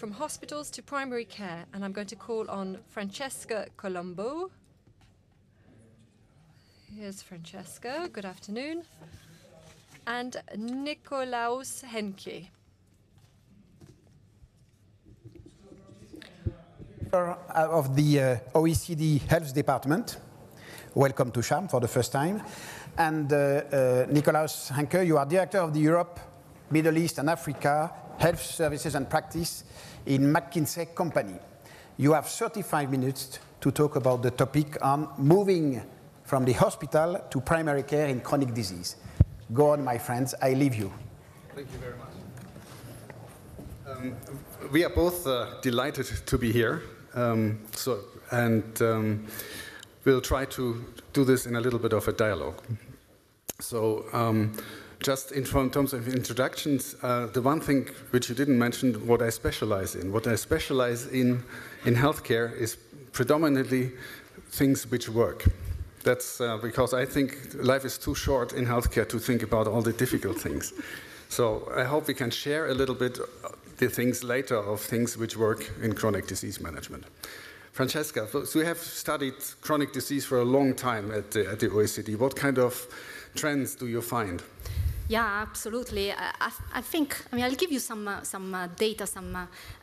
from hospitals to primary care, and I'm going to call on Francesca Colombo. Here's Francesca, good afternoon, and Nikolaus Henke. Of the OECD Health Department. Welcome to Charmes for the first time. And Nikolaus Henke, you are Director of the Europe, Middle East and Africa Health Services and Practice in McKinsey Company. You have 35 minutes to talk about the topic on moving from the hospital to primary care in chronic disease. Go on, my friends, I leave you. Thank you very much. We are both delighted to be here. We'll try to do this in a little bit of a dialogue. So just in terms of introductions, the one thing which you didn't mention, what I specialize in. What I specialize in healthcare is predominantly things which work. That's because I think life is too short in healthcare to think about all the difficult things. So I hope we can share a little bit the things later of things which work in chronic disease management. Francesca, so you have studied chronic disease for a long time at the OECD. What kind of trends do you find? Yeah, absolutely. I think, I'll give you some data,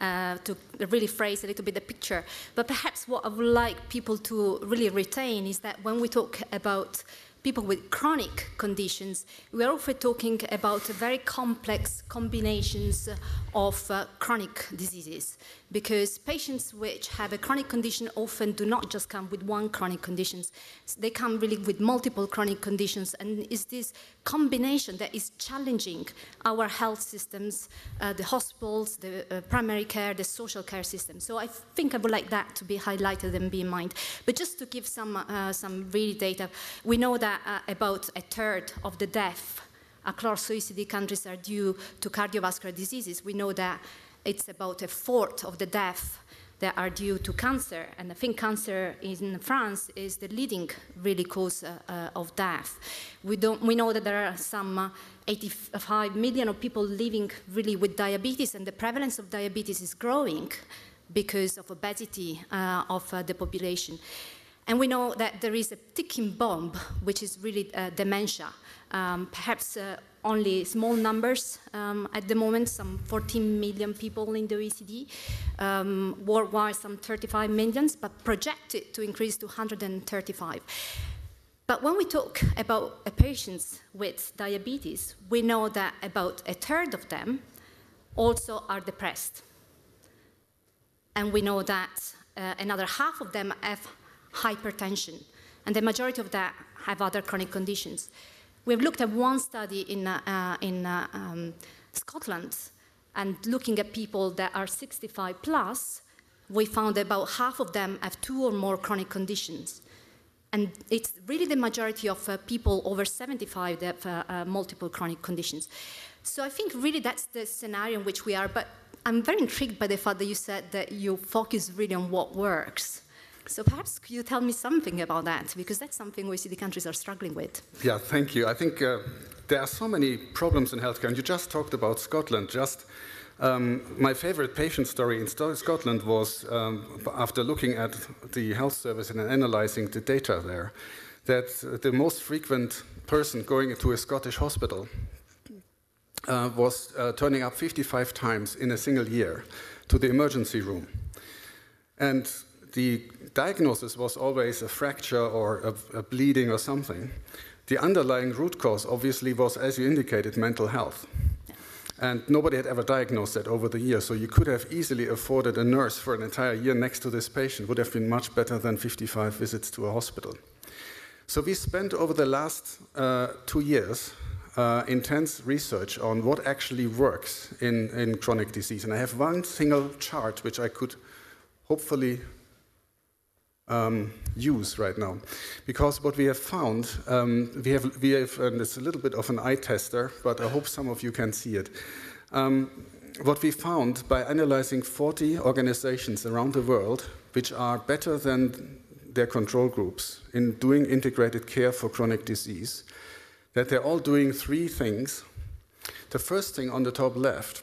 to really phrase a little bit the picture. But perhaps what I would like people to really retain is that when we talk about people with chronic conditions, we are often talking about very complex combinations of chronic diseases, because patients which have a chronic condition often do not just come with one chronic condition. They come really with multiple chronic conditions, and it's this combination that is challenging our health systems, the hospitals, the primary care, the social care system. So I think I would like that to be highlighted and be in mind. But just to give some real data, we know that about a third of the deaths across OECD countries are due to cardiovascular diseases. We know that it's about a fourth of the deaths that are due to cancer, and I think cancer in France is the leading really cause of death. We know that there are some 85 million of people living really with diabetes, and the prevalence of diabetes is growing because of obesity of the population. And we know that there is a ticking bomb, which is really dementia. Perhaps only small numbers at the moment, some 14 million people in the OECD, worldwide some 35 million, but projected to increase to 135. But when we talk about patients with diabetes, we know that about a third of them also are depressed. And we know that another half of them have hypertension, and the majority of that have other chronic conditions. We've looked at one study in Scotland, and looking at people that are 65 plus, we found about half of them have 2 or more chronic conditions. And it's really the majority of people over 75 that have multiple chronic conditions. So I think really that's the scenario in which we are, but I'm very intrigued by the fact that you said that you focus really on what works. So perhaps could you tell me something about that? Because that's something OECD countries are struggling with. Yeah, thank you. I think there are so many problems in healthcare, and you just talked about Scotland. My favorite patient story in Scotland was, after looking at the health service and analyzing the data there, that the most frequent person going into a Scottish hospital was turning up 55 times in a single year to the emergency room. And the diagnosis was always a fracture or a bleeding or something. The underlying root cause obviously was, as you indicated, mental health. And nobody had ever diagnosed that over the years, so you could have easily afforded a nurse for an entire year next to this patient. Would have been much better than 55 visits to a hospital. So we spent over the last 2 years intense research on what actually works in chronic disease. And I have one single chart which I could hopefully use right now, because what we have found, we have, and it's a little bit of an eye tester, but I hope some of you can see it. What we found by analyzing 40 organizations around the world, which are better than their control groups in doing integrated care for chronic disease, that they're all doing 3 things. The first thing on the top left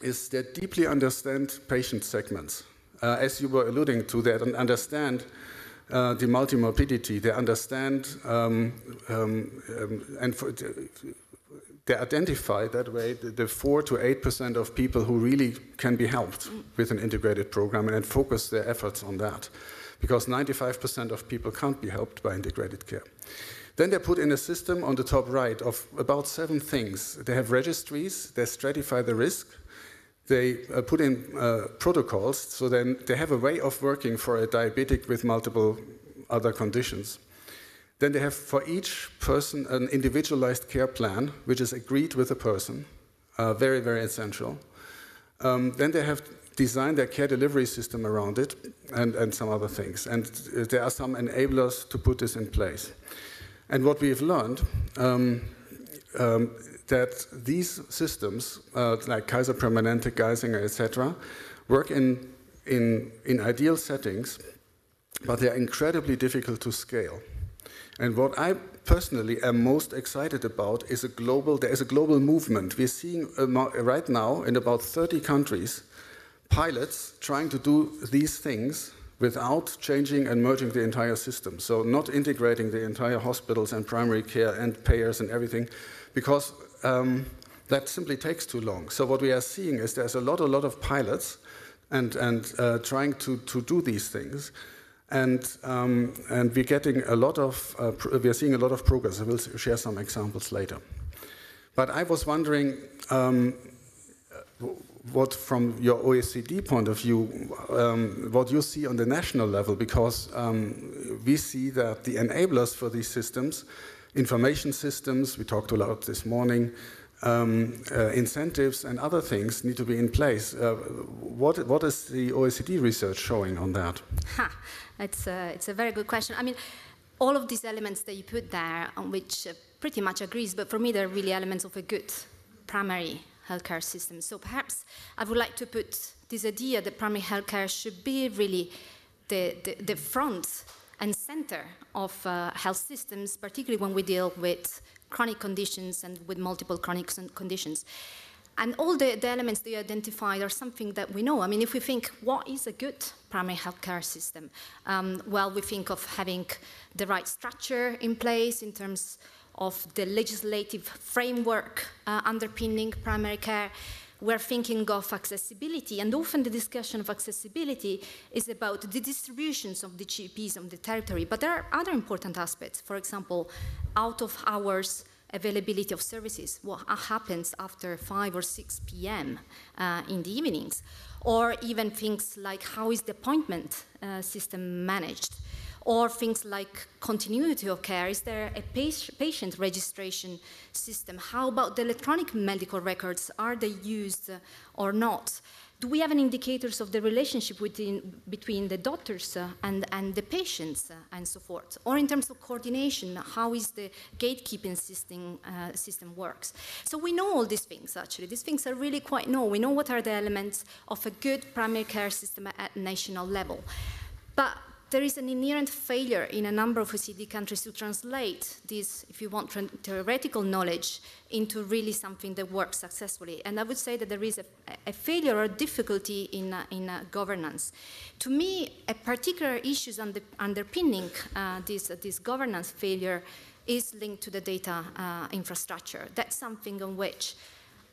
is they deeply understand patient segments. As you were alluding to, they understand the multimorbidity, they understand they identify that way the 4 to 8% of people who really can be helped with an integrated program and focus their efforts on that. Because 95% of people can't be helped by integrated care. Then they put in a system on the top right of about 7 things. They have registries, they stratify the risk, they put in protocols, so then they have a way of working for a diabetic with multiple other conditions. Then they have for each person an individualized care plan, which is agreed with the person, very, very essential. Then they have designed their care delivery system around it and some other things. And there are some enablers to put this in place. And what we've learned, that these systems, like Kaiser Permanente, Geisinger, etc., work in ideal settings, but they're incredibly difficult to scale. And what I personally am most excited about is there is a global movement. We're seeing right now in about 30 countries, pilots trying to do these things without changing and merging the entire system. So not integrating the entire hospitals and primary care and payers and everything, because that simply takes too long. So what we are seeing is there's a lot of pilots and trying to do these things. And we're getting a lot of, we're seeing a lot of progress. I will share some examples later. But I was wondering what, from your OECD point of view, what you see on the national level, because we see that the enablers for these systems, information systems, we talked about this morning, incentives and other things need to be in place. What is the OECD research showing on that? It's a very good question. I mean, all of these elements that you put there, on which pretty much agrees, but for me they're really elements of a good primary healthcare system. So perhaps I would like to put this idea that primary healthcare should be really the front and center of health systems, particularly when we deal with chronic conditions and with multiple chronic conditions. And all the elements that you identified are something that we know. I mean, if we think, what is a good primary healthcare system? Well, we think of having the right structure in place in terms of the legislative framework underpinning primary care. We're thinking of accessibility, and often the discussion of accessibility is about the distributions of the GPs on the territory. But there are other important aspects. For example, out-of-hours availability of services, what happens after 5 or 6 p.m. In the evenings, or even things like how is the appointment system managed, or things like continuity of care. Is there a patient registration system? How about the electronic medical records? Are they used or not? Do we have any indicators of the relationship between the doctors and the patients and so forth? Or in terms of coordination, how is the gatekeeping system works? So we know all these things, actually. These things are really quite known. We know what are the elements of a good primary care system at national level. But there is an inherent failure in a number of OECD countries to translate this, if you want, theoretical knowledge into really something that works successfully. And I would say that there is a failure or difficulty in governance. To me, a particular issue underpinning this governance failure is linked to the data infrastructure. That's something on which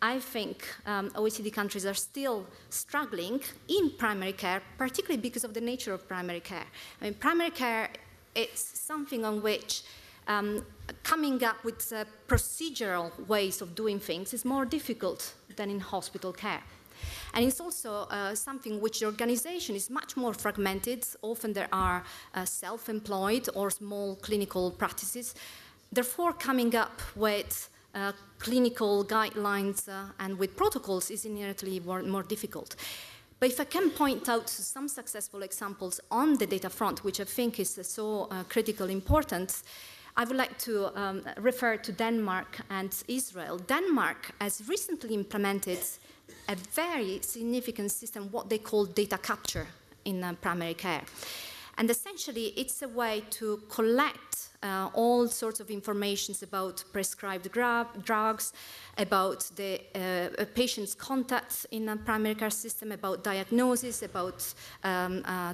I think OECD countries are still struggling in primary care, particularly because of the nature of primary care. I mean, primary care, it's something on which coming up with procedural ways of doing things is more difficult than in hospital care. And it's also something which the organization is much more fragmented. Often there are self-employed or small clinical practices. Therefore, coming up with clinical guidelines and with protocols is inherently more difficult. But if I can point out some successful examples on the data front, which I think is so critically important, I would like to refer to Denmark and Israel. Denmark has recently implemented a very significant system, what they call data capture in primary care. And essentially, it's a way to collect all sorts of informations about prescribed drugs, about the patient's contacts in a primary care system, about diagnosis, about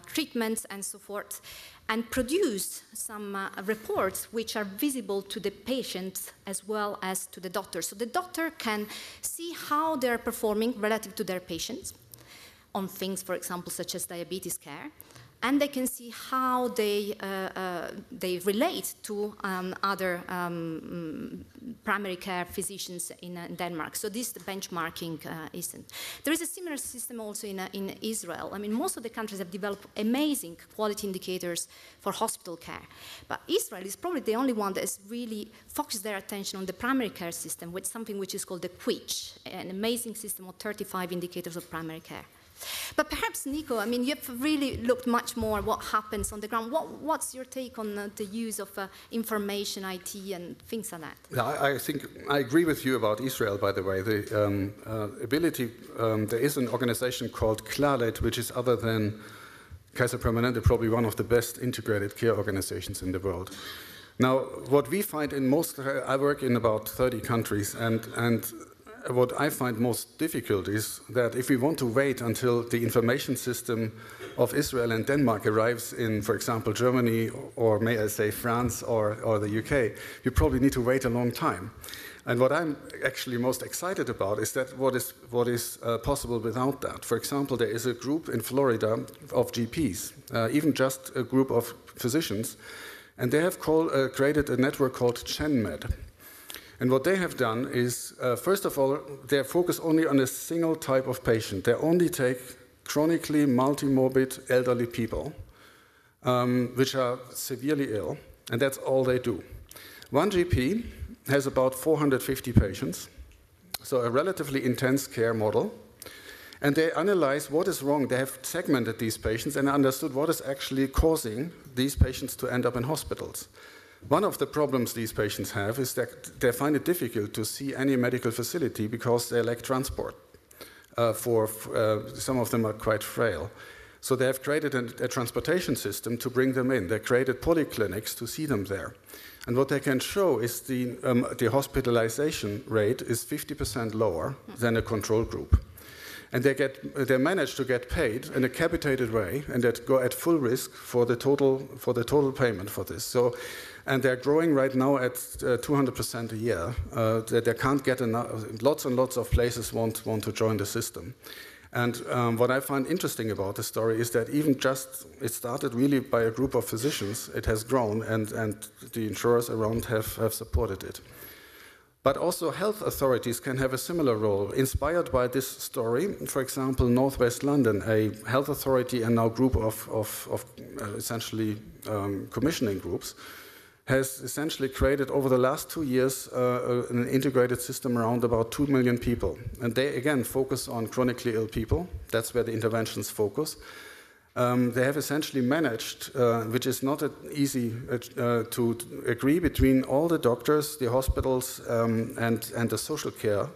treatments, and so forth, and produce some reports which are visible to the patient as well as to the doctor. So the doctor can see how they're performing relative to their patients on things, for example, such as diabetes care, and they can see how they relate to other primary care physicians in Denmark. So this benchmarking isn't. There is a similar system also in Israel. I mean, most of the countries have developed amazing quality indicators for hospital care. But Israel is probably the only one that has really focused their attention on the primary care system with something which is called the QUICH, an amazing system of 35 indicators of primary care. But perhaps, Nico, I mean, you've really looked much more at what happens on the ground. What's your take on the use of information, IT, and things like that? I think I agree with you about Israel, by the way. The ability, there is an organization called Claret, which is other than Kaiser Permanente, probably one of the best integrated care organizations in the world. Now, what we find in most, I work in about 30 countries, and what I find most difficult is that if we want to wait until the information system of Israel and Denmark arrives in, for example, Germany, or may I say France or the UK, you probably need to wait a long time. And what I'm actually most excited about is that what is possible without that. For example, there is a group in Florida of GPs, even just a group of physicians, and they have created a network called ChenMed. And what they have done is, first of all, they focus only on a single type of patient. They only take chronically multimorbid elderly people, which are severely ill, and that's all they do. One GP has about 450 patients, so a relatively intense care model. And they analyze what is wrong. They have segmented these patients and understood what is actually causing these patients to end up in hospitals. One of the problems these patients have is that they find it difficult to see any medical facility because they lack transport. Some of them are quite frail. So they have created a transportation system to bring them in. They created polyclinics to see them there. And what they can show is the hospitalization rate is 50% lower than a control group. And they manage to get paid in a capitated way, and they go at full risk for the total payment for this. So, and they're growing right now at 200% a year. They can't get enough. Lots and lots of places want to join the system. And what I find interesting about the story is that it started really by a group of physicians. It has grown, and the insurers around have supported it. But also health authorities can have a similar role. Inspired by this story, for example, Northwest London, a health authority and now group of essentially commissioning groups, has essentially created over the last 2 years an integrated system around about 2 million people. And they, again, focus on chronically ill people. That's where the interventions focus. They have essentially managed, which is not easy to agree between all the doctors, the hospitals, and the social care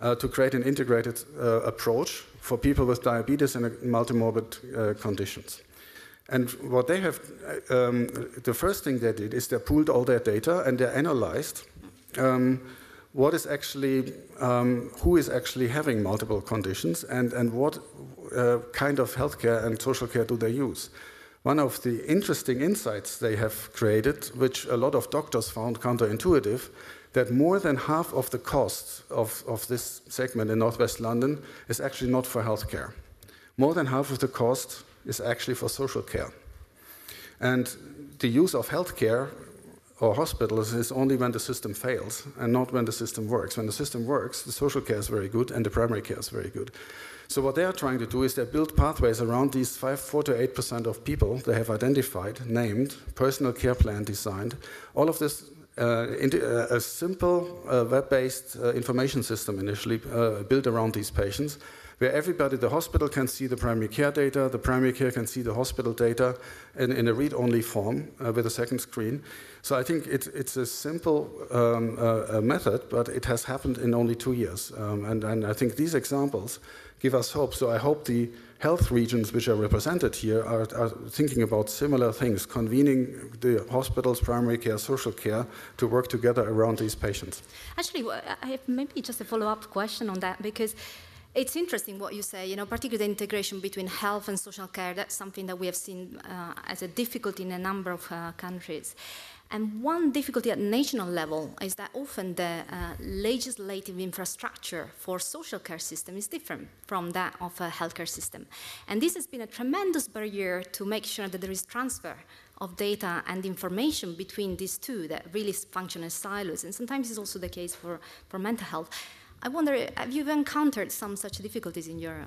to create an integrated approach for people with diabetes and multimorbid conditions. And what they have, the first thing they did is they pooled all their data and they analyzed what is actually, who is actually having multiple conditions and what kind of healthcare and social care do they use. One of the interesting insights they have created, which a lot of doctors found counterintuitive, that more than half of the cost of this segment in Northwest London is actually not for healthcare. More than half of the cost is actually for social care. And the use of healthcare or hospitals is only when the system fails and not when the system works. When the system works, the social care is very good and the primary care is very good. So what they are trying to do is they build pathways around these 4 to 8% of people they have identified, named, personal care plan designed. All of this a simple web-based information system initially built around these patients, where everybody, the hospital can see the primary care data, the primary care can see the hospital data in a read-only form with a second screen. So I think it's a simple method, but it has happened in only 2 years. And I think these examples give us hope. So I hope the health regions which are represented here are thinking about similar things, convening the hospitals, primary care, social care to work together around these patients. Actually, I have maybe just a follow-up question on that, because it's interesting what you say, you know, particularly the integration between health and social care. That's something that we have seen as a difficulty in a number of countries. And one difficulty at national level is that often the legislative infrastructure for social care system is different from that of a healthcare system. And this has been a tremendous barrier to make sure that there is transfer of data and information between these two that really function as silos. And sometimes it's also the case for mental health. I wonder, have you encountered some such difficulties in your...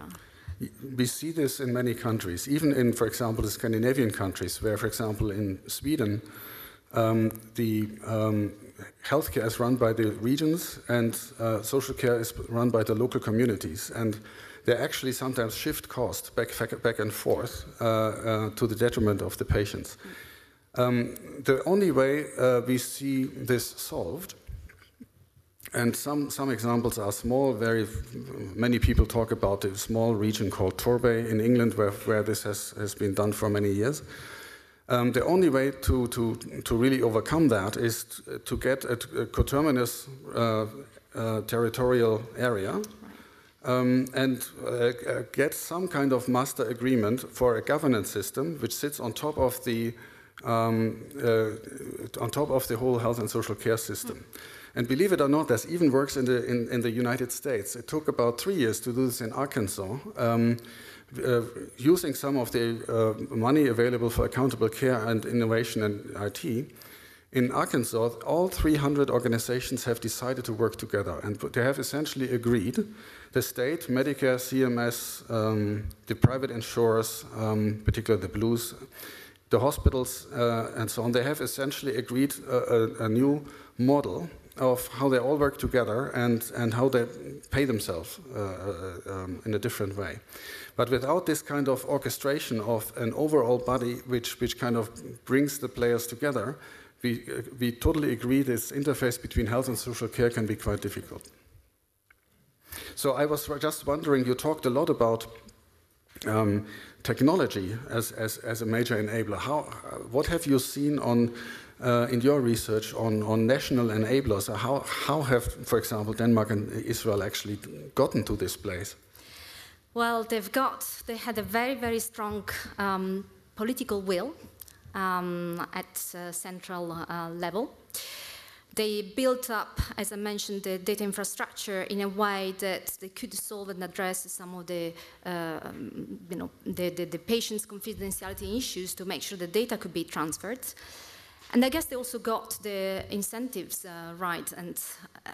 We see this in many countries, even in, for example, the Scandinavian countries, where, for example, in Sweden, the healthcare is run by the regions and social care is run by the local communities. And they actually sometimes shift costs back and forth to the detriment of the patients. The only way we see this solved, and some examples are small, many people talk about a small region called Torbay in England where this has been done for many years. The only way to really overcome that is to get a coterminous territorial area and get some kind of master agreement for a governance system which sits on top of the whole health and social care system. And believe it or not, this even works in the United States. It took about 3 years to do this in Arkansas. Using some of the money available for accountable care and innovation and IT, in Arkansas, all 300 organizations have decided to work together, and they have essentially agreed, the state, Medicare, CMS, the private insurers, particularly the Blues, the hospitals, and so on, they have essentially agreed a new model of how they all work together and how they pay themselves in a different way. But without this kind of orchestration of an overall body which kind of brings the players together, we totally agree this interface between health and social care can be quite difficult. So I was just wondering, you talked a lot about technology as a major enabler. What have you seen in your research on national enablers? How have, for example, Denmark and Israel actually gotten to this place? Well, they had a very, very strong political will at central level. They built up, as I mentioned, the data infrastructure in a way that they could solve and address some of the patient's confidentiality issues to make sure the data could be transferred. And I guess they also got the incentives right. And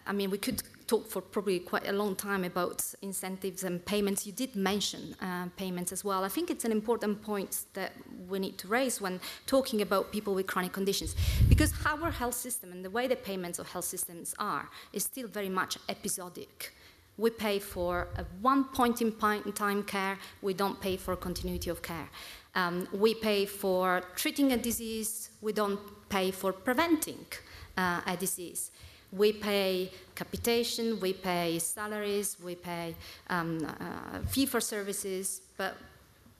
I mean, we could talk for probably quite a long time about incentives and payments. You did mention payments as well. I think it's an important point that we need to raise when talking about people with chronic conditions. Because our health system and the way the payments of health systems are is still very much episodic. We pay for a one point in time care. We don't pay for continuity of care. We pay for treating a disease. We don't pay for preventing a disease. We pay capitation, we pay salaries, we pay fee for services, but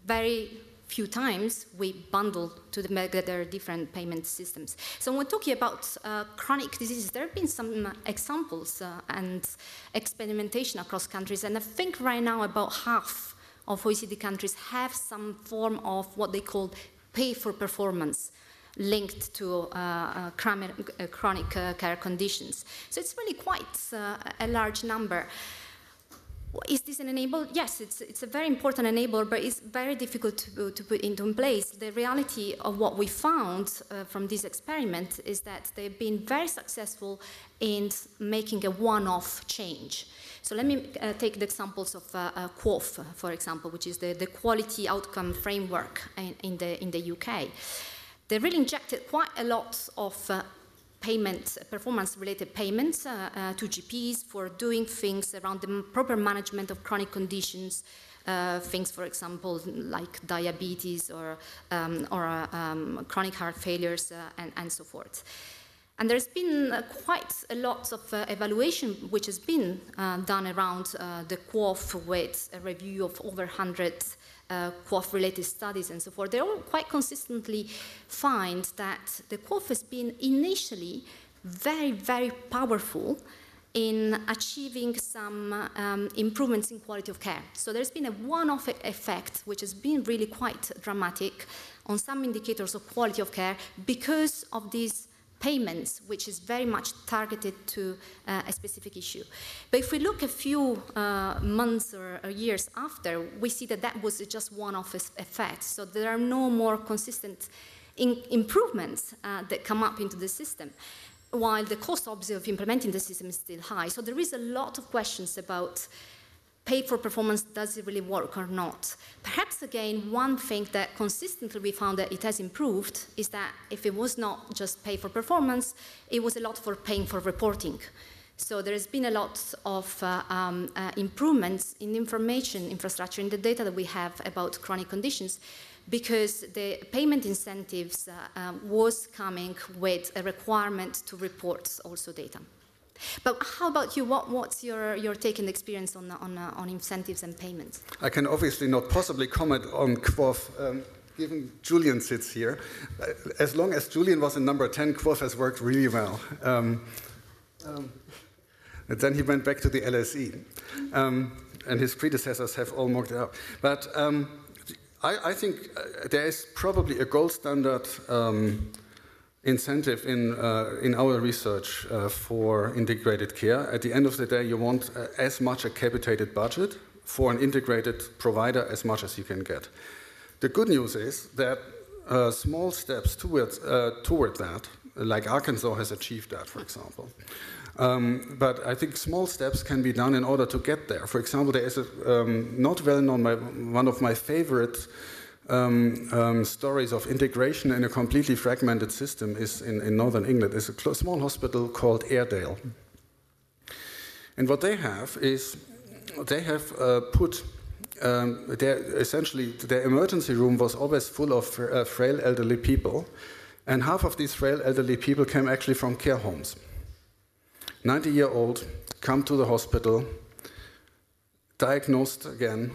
very few times we bundle together different payment systems. So when we're talking about chronic diseases, there have been some examples and experimentation across countries, and I think right now about half of OECD countries have some form of what they call pay for performance linked to chronic care conditions. So it's really quite a large number. Is this an enabler? Yes, it's a very important enabler, but it's very difficult to put into place. The reality of what we found from this experiment is that they've been very successful in making a one-off change. So let me take the examples of QOF, for example, which is the quality outcome framework in the UK. They really injected quite a lot of performance-related payments to GPs for doing things around the proper management of chronic conditions, things, for example, like diabetes or chronic heart failures and so forth. And there's been quite a lot of evaluation which has been done around the QoF with a review of over 100 QoF-related studies and so forth. They all quite consistently find that the QoF has been initially very, very powerful in achieving some improvements in quality of care. So there's been a one-off effect which has been really quite dramatic on some indicators of quality of care because of these payments, which is very much targeted to a specific issue. But if we look a few months or years after, we see that that was just one-off effect. So there are no more consistent improvements that come up into the system, while the cost, obviously, of implementing the system is still high. So there is a lot of questions about pay for performance, does it really work or not? Perhaps, again, one thing that consistently we found that it has improved is that if it was not just pay for performance, it was a lot for paying for reporting. So there has been a lot of improvements in the information infrastructure, in the data that we have about chronic conditions, because the payment incentives was coming with a requirement to report also data. But how about you? What's your take and experience on incentives and payments? I can obviously not possibly comment on QoF, given Julian sits here. As long as Julian was in number 10, QoF has worked really well. And then he went back to the LSE. And his predecessors have all mocked it up. But I think there is probably a gold standard incentive in our research for integrated care. At the end of the day, you want as much a capitated budget for an integrated provider as much as you can get. The good news is that small steps toward that, like Arkansas has achieved that, for example. But I think small steps can be done in order to get there. For example, there is a not well known, one of my favorite stories of integration in a completely fragmented system is in Northern England. It's a small hospital called Airedale. And what they have is, they have put, essentially their emergency room was always full of frail elderly people, and half of these frail elderly people came actually from care homes. 90-year-old, come to the hospital, diagnosed again,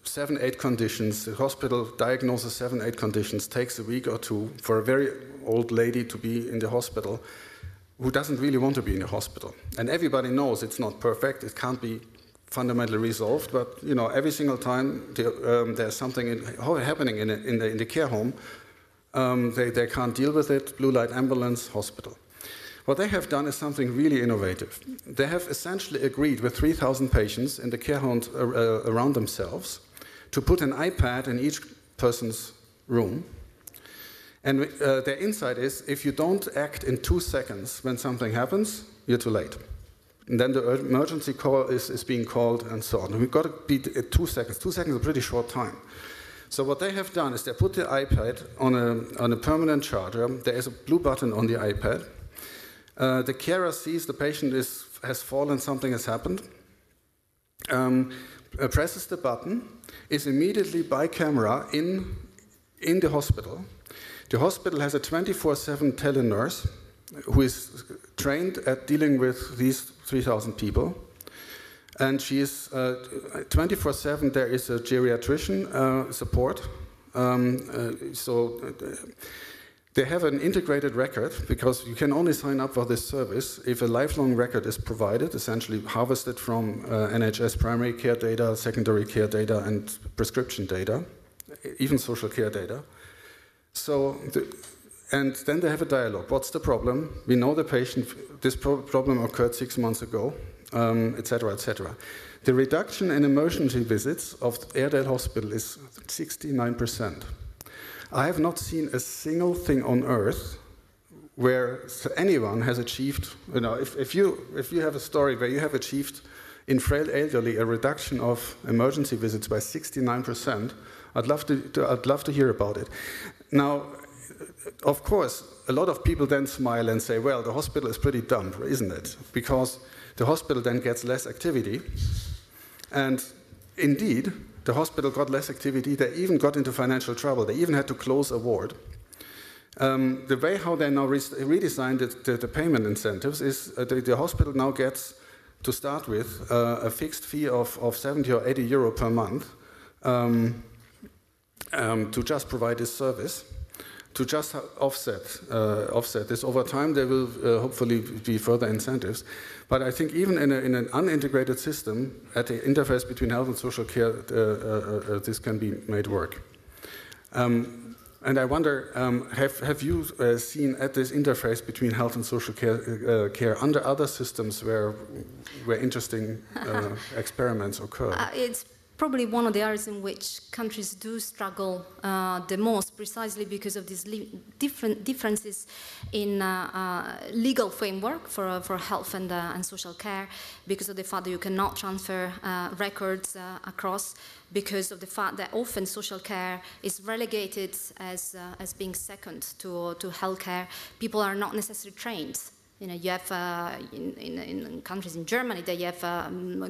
7-8 conditions. The hospital diagnoses 7-8 conditions, takes a week or two for a very old lady to be in the hospital who doesn't really want to be in the hospital. And everybody knows it's not perfect, it can't be fundamentally resolved, but you know, every single time there's something happening in the care home, they can't deal with it, blue light ambulance, hospital. What they have done is something really innovative. They have essentially agreed with 3,000 patients in the care homes around themselves to put an iPad in each person's room. And their insight is, if you don't act in 2 seconds when something happens, you're too late. And then the emergency call is being called and so on. And we've got to be at 2 seconds. 2 seconds is a pretty short time. So what they have done is they put the iPad on a permanent charger. There is a blue button on the iPad. The carer sees the patient has fallen, something has happened, presses the button, is immediately by camera in the hospital. The hospital has a 24/7 telenurse who is trained at dealing with these 3,000 people. And she is 24/7, there is a geriatrician support. They have an integrated record, because you can only sign up for this service if a lifelong record is provided, essentially harvested from NHS primary care data, secondary care data, and prescription data, even social care data. And then they have a dialogue. What's the problem? We know the patient, this problem occurred 6 months ago, etc., etc. The reduction in emergency visits of Airedale Hospital is 69%. I have not seen a single thing on earth where anyone has achieved, you know, if you have a story where you have achieved in frail elderly a reduction of emergency visits by 69%, I'd love to hear about it. Now, of course, a lot of people then smile and say, well, the hospital is pretty dumb, isn't it? Because the hospital then gets less activity. And indeed, the hospital got less activity. They even got into financial trouble. They even had to close a ward. The way how they now redesigned the payment incentives is the hospital now gets, to start with, a fixed fee of 70 or 80 euro per month to just provide this service. To just offset this over time, there will hopefully be further incentives. But I think even in an unintegrated system, at the interface between health and social care, this can be made work. And I wonder, have you seen at this interface between health and social care under other systems where interesting experiments occur? It's probably one of the areas in which countries do struggle the most, precisely because of these different differences in legal framework for health and social care, because of the fact that you cannot transfer records across, because of the fact that often social care is relegated as being second to health care. People are not necessarily trained. You know, you have in countries in Germany, they have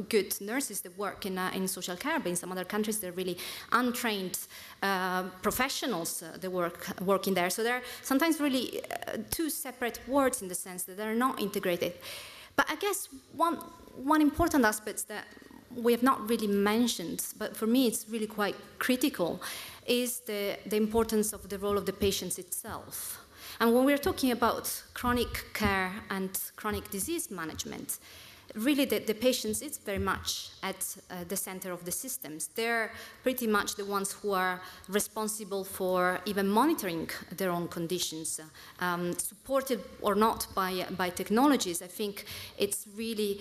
good nurses that work in social care, but in some other countries they're really untrained professionals that work in there. So they're sometimes really two separate words in the sense that they're not integrated. But I guess one important aspect that we have not really mentioned, but for me it's really quite critical, is the importance of the role of the patients itself. And when we're talking about chronic care and chronic disease management, really the patients, it's very much at the center of the systems. They're pretty much the ones who are responsible for even monitoring their own conditions, supported or not by technologies. I think it's really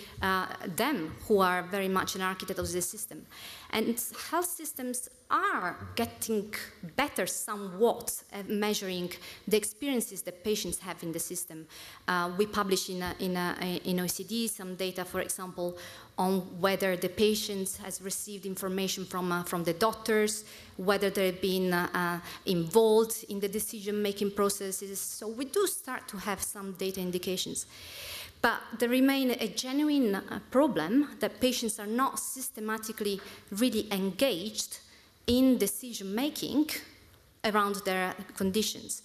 them who are very much an architect of the system. And health systems are getting better somewhat at measuring the experiences that patients have in the system. We publish in OECD some data, for example, on whether the patient has received information from the doctors, whether they've been involved in the decision-making processes. So we do start to have some data indications. But there remains a genuine problem that patients are not systematically really engaged in decision-making around their conditions.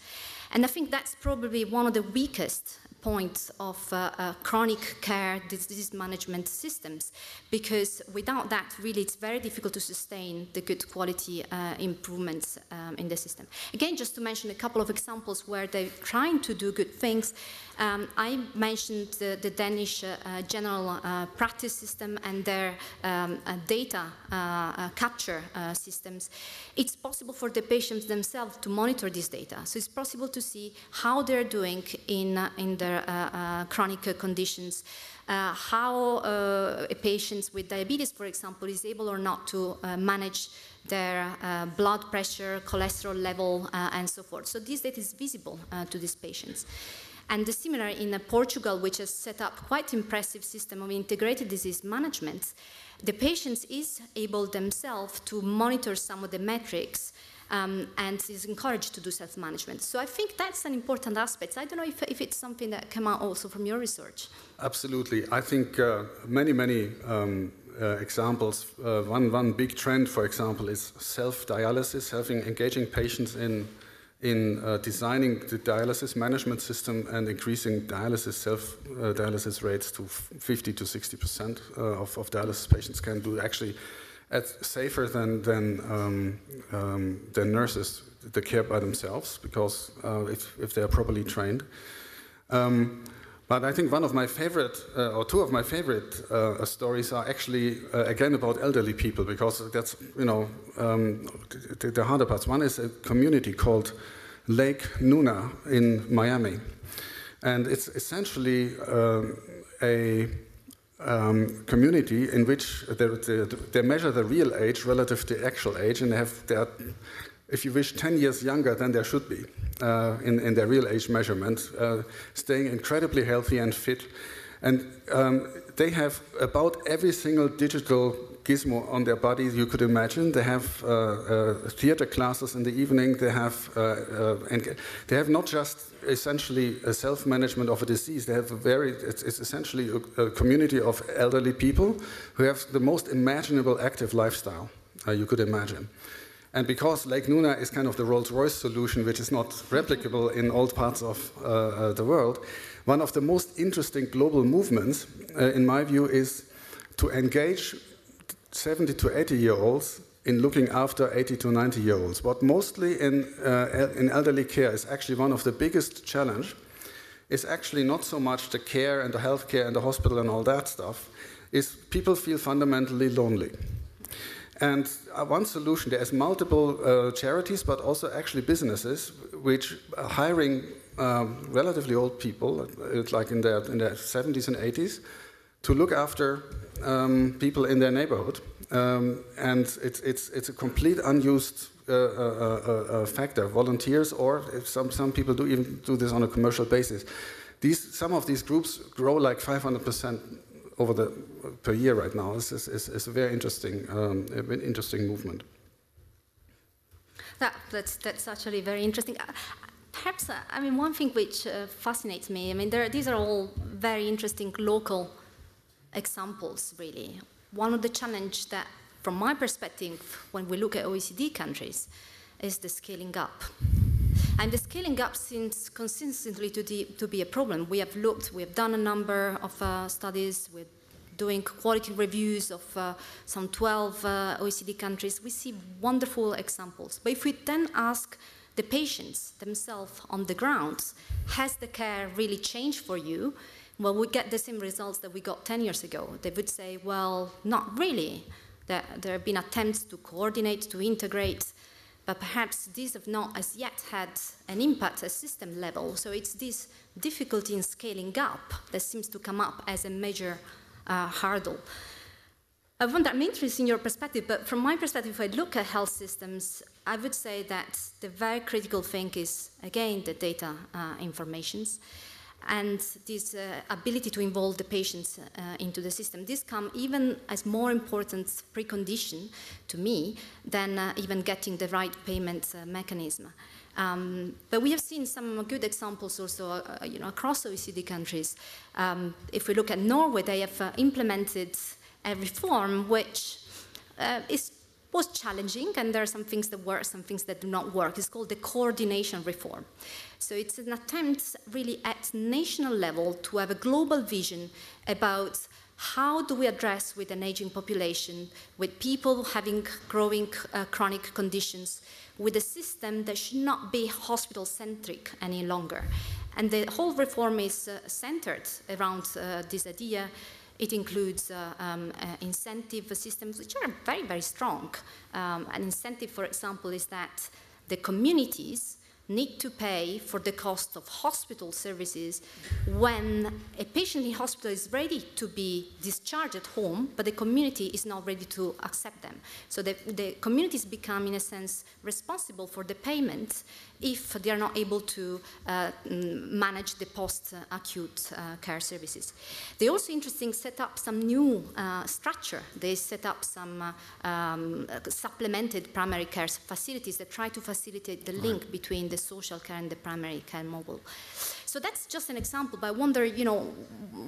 And I think that's probably one of the weakest points of chronic care disease management systems, because without that, really, it's very difficult to sustain the good quality improvements in the system. Again, just to mention a couple of examples where they're trying to do good things. I mentioned the Danish general practice system and their data capture systems. It's possible for the patients themselves to monitor this data. So it's possible to see how they're doing in their chronic conditions, how a patient with diabetes, for example, is able or not to manage their blood pressure, cholesterol level, and so forth. So this data is visible to these patients. And similar in Portugal, which has set up quite impressive system of integrated disease management, the patients is able themselves to monitor some of the metrics and is encouraged to do self-management. So I think that's an important aspect. I don't know if it's something that came out also from your research. Absolutely. I think many examples. One big trend, for example, is self-dialysis, engaging patients in designing the dialysis management system and increasing self-dialysis rates to 50 to 60% of dialysis patients can do actually safer than nurses the care by themselves, because if they are properly trained. But I think one of my favorite, or two of my favorite stories are actually, again, about elderly people, because that's, the harder parts. One is a community called Lake Nuna in Miami. And it's essentially a community in which they measure the real age relative to actual age, and they are, if you wish, 10 years younger than they should be in their real age measurement, staying incredibly healthy and fit. And they have about every single digital gizmo on their body you could imagine. They have theater classes in the evening. They have not just essentially a self-management of a disease. They have it's essentially a community of elderly people who have the most imaginable active lifestyle you could imagine. And because Lake Nuna is kind of the Rolls-Royce solution, which is not replicable in all parts of the world, one of the most interesting global movements, in my view, is to engage 70 to 80-year-olds in looking after 80 to 90-year-olds. What mostly in elderly care is actually one of the biggest challenge is actually not so much the care and the healthcare and the hospital and all that stuff, is people feel fundamentally lonely. And one solution, there's multiple charities, but also actually businesses, which are hiring relatively old people, like in their 70s and 80s, to look after people in their neighborhood. And it's a complete unused factor. Volunteers, or if some people do even do this on a commercial basis. Some of these groups grow like 500% per year right now. This is a very interesting movement. That's actually very interesting. Perhaps, I mean, one thing which fascinates me, I mean, these are all very interesting local examples, really. One of the challenges that, from my perspective, when we look at OECD countries, is the scaling up. And the scaling up seems consistently to be a problem. We have done a number of studies, we're doing quality reviews of some 12 OECD countries. We see wonderful examples. But if we then ask the patients themselves on the ground, has the care really changed for you? Well, we get the same results that we got 10 years ago. They would say, well, not really. There have been attempts to coordinate, to integrate, but perhaps these have not as yet had an impact at system level. So it's this difficulty in scaling up that seems to come up as a major hurdle. I wonder, I'm interested in your perspective, but from my perspective, if I look at health systems, I would say that the very critical thing is, again, the data informations and this ability to involve the patients into the system. This come even as more important precondition to me than even getting the right payment mechanism. But we have seen some good examples also across OECD countries. If we look at Norway, they have implemented a reform which was challenging, and there are some things that work, some things that do not work. It's called the coordination reform. So it's an attempt really at national level to have a global vision about how do we address with an aging population, with people having growing chronic conditions, with a system that should not be hospital-centric any longer. And the whole reform is centered around this idea. It includes incentive systems which are very, very strong. An incentive, for example, is that the communities need to pay for the cost of hospital services when a patient in hospital is ready to be discharged at home, but the community is not ready to accept them. So the communities become, in a sense, responsible for the payment if they are not able to manage the post-acute care services. They also, interesting, set up some new structure. They set up some supplemented primary care facilities that try to facilitate the link between the social care and the primary care model. So that's just an example, but I wonder,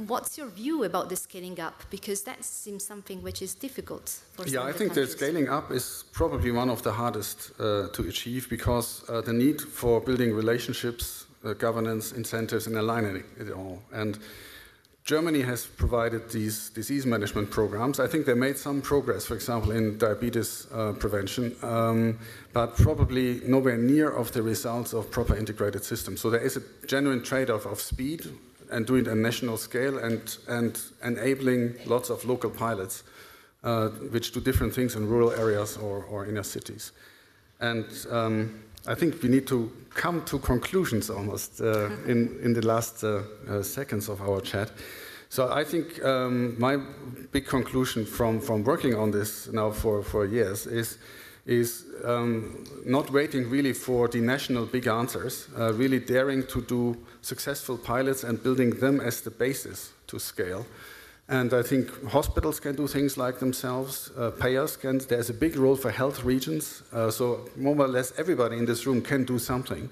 what's your view about the scaling up? Because that seems something which is difficult for some I think the scaling up is probably one of the hardest to achieve, because the need for building relationships, governance, incentives, and aligning it all. And Germany has provided these disease management programs. I think they made some progress, for example, in diabetes prevention, but probably nowhere near of the results of proper integrated systems. So there is a genuine trade-off of speed and doing it at a national scale and enabling lots of local pilots which do different things in rural areas or inner cities. And I think we need to come to conclusions almost in the last seconds of our chat. So I think my big conclusion from working on this now for years is not waiting really for the national big answers, really daring to do successful pilots and building them as the basis to scale. And I think hospitals can do things like themselves, payers can. There's a big role for health regions, so more or less everybody in this room can do something.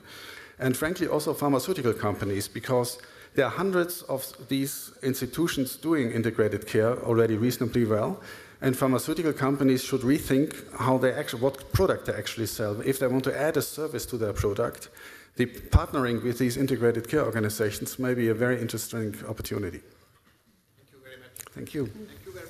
And frankly, also pharmaceutical companies, because there are hundreds of these institutions doing integrated care already reasonably well. and pharmaceutical companies should rethink how they actually, what product they actually sell. If they want to add a service to their product, the partnering with these integrated care organizations may be a very interesting opportunity. Thank you very much. Thank you. Thank you very much.